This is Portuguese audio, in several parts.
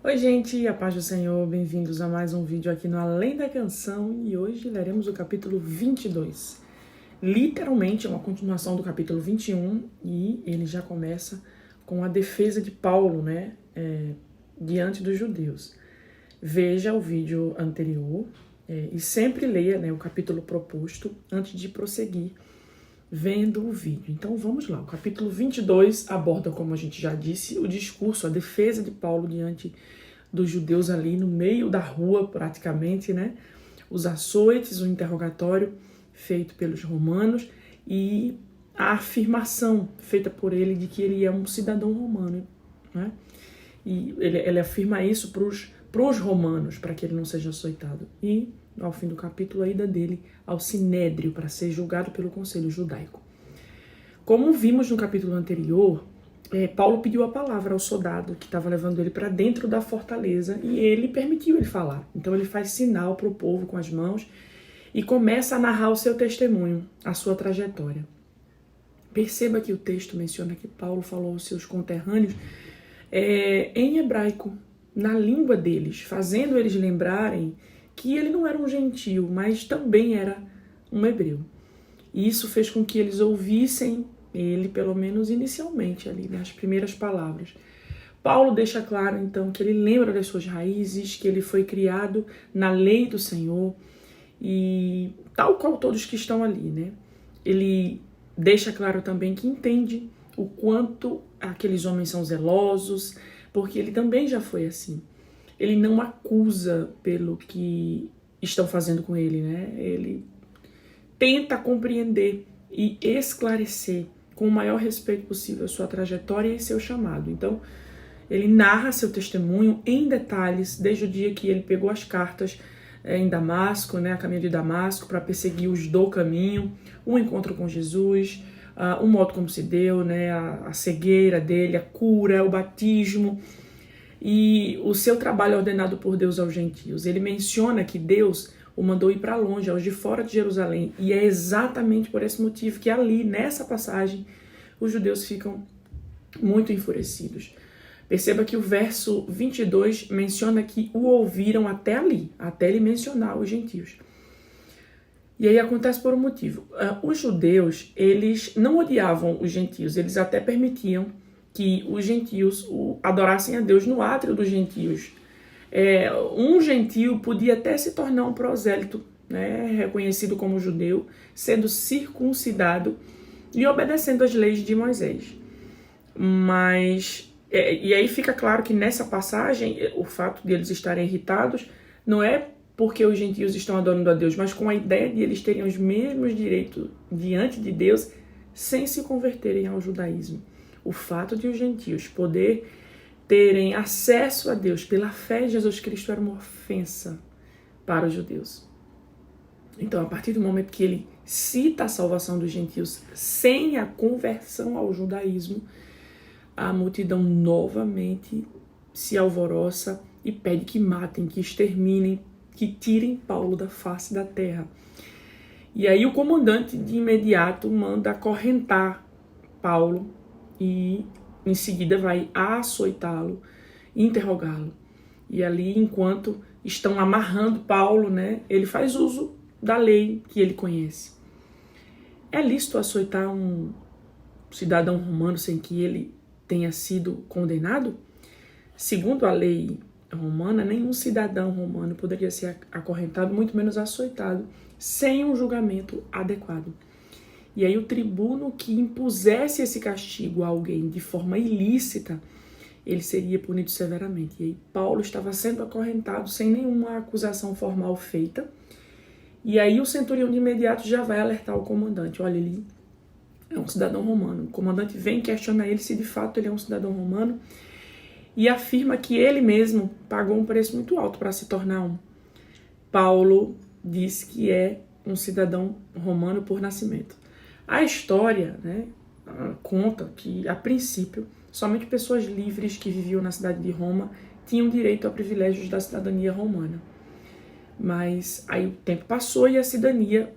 Oi gente, a paz do Senhor, bem-vindos a mais um vídeo aqui no Além da Canção e hoje leremos o capítulo 22. Literalmente é uma continuação do capítulo 21 e ele já começa com a defesa de Paulo, diante dos judeus. Veja o vídeo anterior e sempre leia, o capítulo proposto antes de prosseguir vendo o vídeo. Então vamos lá, o capítulo 22 aborda, como a gente já disse, o discurso, a defesa de Paulo diante dos judeus ali no meio da rua praticamente, os açoites, o interrogatório feito pelos romanos e a afirmação feita por ele de que ele é um cidadão romano, E ele afirma isso para os romanos, para que ele não seja açoitado. E ao fim do capítulo, a ida dele ao Sinédrio para ser julgado pelo conselho judaico. Como vimos no capítulo anterior, Paulo pediu a palavra ao soldado que estava levando ele para dentro da fortaleza e ele permitiu ele falar. Então ele faz sinal para o povo com as mãos e começa a narrar o seu testemunho, a sua trajetória. Perceba que o texto menciona que Paulo falou aos seus conterrâneos em hebraico, na língua deles, fazendo eles lembrarem que ele não era um gentio, mas também era um hebreu. E isso fez com que eles ouvissem ele, pelo menos inicialmente, ali, as primeiras palavras. Paulo deixa claro, então, que ele lembra das suas raízes, que ele foi criado na lei do Senhor, e tal qual todos que estão ali, Ele deixa claro também que entende o quanto aqueles homens são zelosos, porque ele também já foi assim. Ele não acusa pelo que estão fazendo com ele, Ele tenta compreender e esclarecer com o maior respeito possível a sua trajetória e seu chamado. Então, ele narra seu testemunho em detalhes, desde o dia que ele pegou as cartas em Damasco, a caminho de Damasco, para perseguir os do caminho, um encontro com Jesus, o modo como se deu, a cegueira dele, a cura, o batismo e o seu trabalho ordenado por Deus aos gentios. Ele menciona que Deus o mandou ir para longe, aos de fora de Jerusalém, e é exatamente por esse motivo que ali, nessa passagem, os judeus ficam muito enfurecidos. Perceba que o verso 22 menciona que o ouviram até ali, até ele mencionar os gentios. E aí acontece por um motivo. Os judeus, eles não odiavam os gentios, eles até permitiam que os gentios adorassem a Deus no átrio dos gentios. Um gentio podia até se tornar um prosélito, reconhecido como judeu, sendo circuncidado e obedecendo às leis de Moisés. Mas, e aí fica claro que nessa passagem, o fato de eles estarem irritados não é porque os gentios estão adorando a Deus, mas com a ideia de eles terem os mesmos direitos diante de Deus sem se converterem ao judaísmo. O fato de os gentios poder terem acesso a Deus pela fé em Jesus Cristo era uma ofensa para os judeus. Então, a partir do momento que ele cita a salvação dos gentios sem a conversão ao judaísmo, a multidão novamente se alvoroça e pede que matem, que exterminem, que tirem Paulo da face da terra. E aí o comandante de imediato manda acorrentar Paulo e em seguida vai açoitá-lo, interrogá-lo. E ali, enquanto estão amarrando Paulo, ele faz uso da lei que ele conhece. É lícito açoitar um cidadão romano sem que ele tenha sido condenado? Segundo a lei romana, nenhum cidadão romano poderia ser acorrentado, muito menos açoitado, sem um julgamento adequado. E aí o tribuno que impusesse esse castigo a alguém de forma ilícita, ele seria punido severamente. E aí Paulo estava sendo acorrentado sem nenhuma acusação formal feita. E aí o centurião de imediato já vai alertar o comandante. Olha, ele é um cidadão romano. O comandante vem questionar ele se de fato ele é um cidadão romano e afirma que ele mesmo pagou um preço muito alto para se tornar um. Paulo diz que é um cidadão romano por nascimento. A história conta que, a princípio, somente pessoas livres que viviam na cidade de Roma tinham direito a privilégios da cidadania romana. Mas aí o tempo passou e a cidadania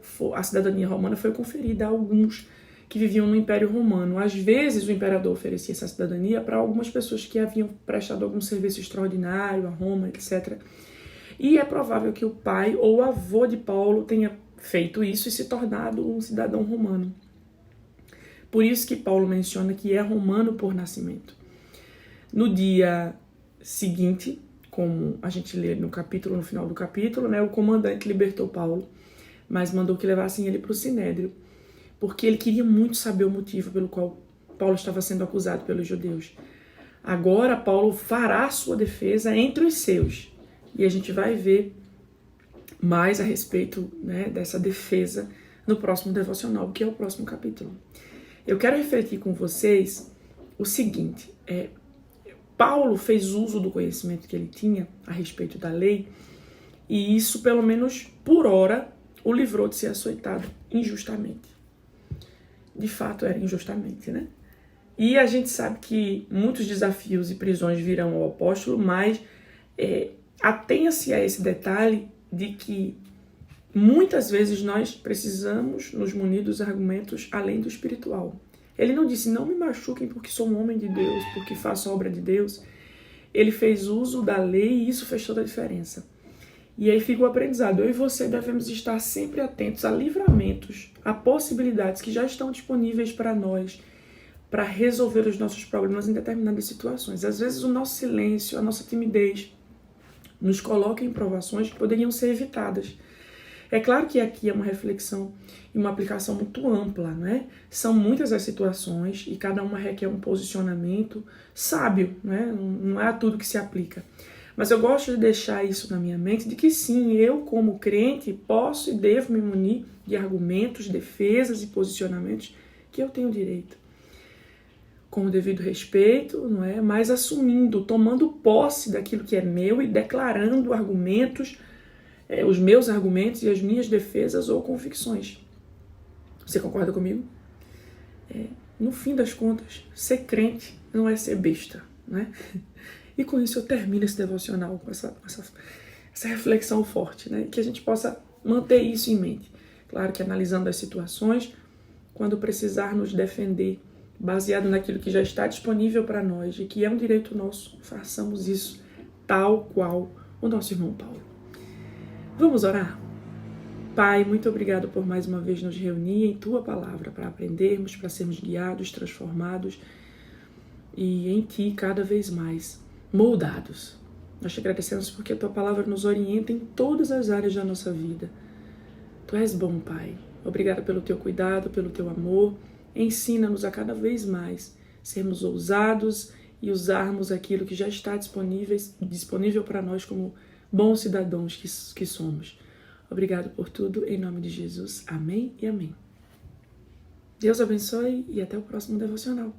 romana foi conferida a alguns que viviam no Império Romano. Às vezes, o imperador oferecia essa cidadania para algumas pessoas que haviam prestado algum serviço extraordinário a Roma, etc. E é provável que o pai ou o avô de Paulo tenha feito isso e se tornado um cidadão romano. Por isso que Paulo menciona que é romano por nascimento. No dia seguinte, como a gente lê no final do capítulo, né, o comandante libertou Paulo, mas mandou que levassem ele para o Sinédrio, porque ele queria muito saber o motivo pelo qual Paulo estava sendo acusado pelos judeus. Agora Paulo fará sua defesa entre os seus, e a gente vai ver mais a respeito, né, dessa defesa no próximo devocional, que é o próximo capítulo. Eu quero refletir com vocês o seguinte, Paulo fez uso do conhecimento que ele tinha a respeito da lei, e isso, pelo menos por hora, o livrou de ser açoitado injustamente. De fato, era injustamente, né? E a gente sabe que muitos desafios e prisões virão ao apóstolo, mas atenha-se a esse detalhe de que muitas vezes nós precisamos nos munir dos argumentos além do espiritual. Ele não disse, não me machuquem porque sou um homem de Deus, porque faço a obra de Deus. Ele fez uso da lei e isso fez toda a diferença. E aí fica o aprendizado. Eu e você devemos estar sempre atentos a livramentos, a possibilidades que já estão disponíveis para nós, para resolver os nossos problemas em determinadas situações. Às vezes o nosso silêncio, a nossa timidez, nos coloca em provações que poderiam ser evitadas. É claro que aqui é uma reflexão e uma aplicação muito ampla, né? São muitas as situações e cada uma requer um posicionamento sábio, né? Não é a tudo que se aplica. Mas eu gosto de deixar isso na minha mente, de que sim, eu como crente posso e devo me munir de argumentos, defesas e posicionamentos que eu tenho direito. Com o devido respeito, não é? Mas assumindo, tomando posse daquilo que é meu e declarando argumentos, os meus argumentos e as minhas defesas ou convicções. Você concorda comigo? No fim das contas, ser crente não é ser besta, né? E com isso eu termino esse devocional com essa reflexão forte, né? Que a gente possa manter isso em mente. Claro que analisando as situações, quando precisar nos defender, baseado naquilo que já está disponível para nós e que é um direito nosso, façamos isso tal qual o nosso irmão Paulo. Vamos orar? Pai, muito obrigado por mais uma vez nos reunir em Tua Palavra para aprendermos, para sermos guiados, transformados e em Ti cada vez mais moldados. Nós te agradecemos porque a Tua Palavra nos orienta em todas as áreas da nossa vida. Tu és bom, Pai. Obrigada pelo Teu cuidado, pelo Teu amor. Ensina-nos a cada vez mais sermos ousados e usarmos aquilo que já está disponível para nós como bons cidadãos que somos. Obrigado por tudo, em nome de Jesus. Amém e amém. Deus abençoe e até o próximo devocional.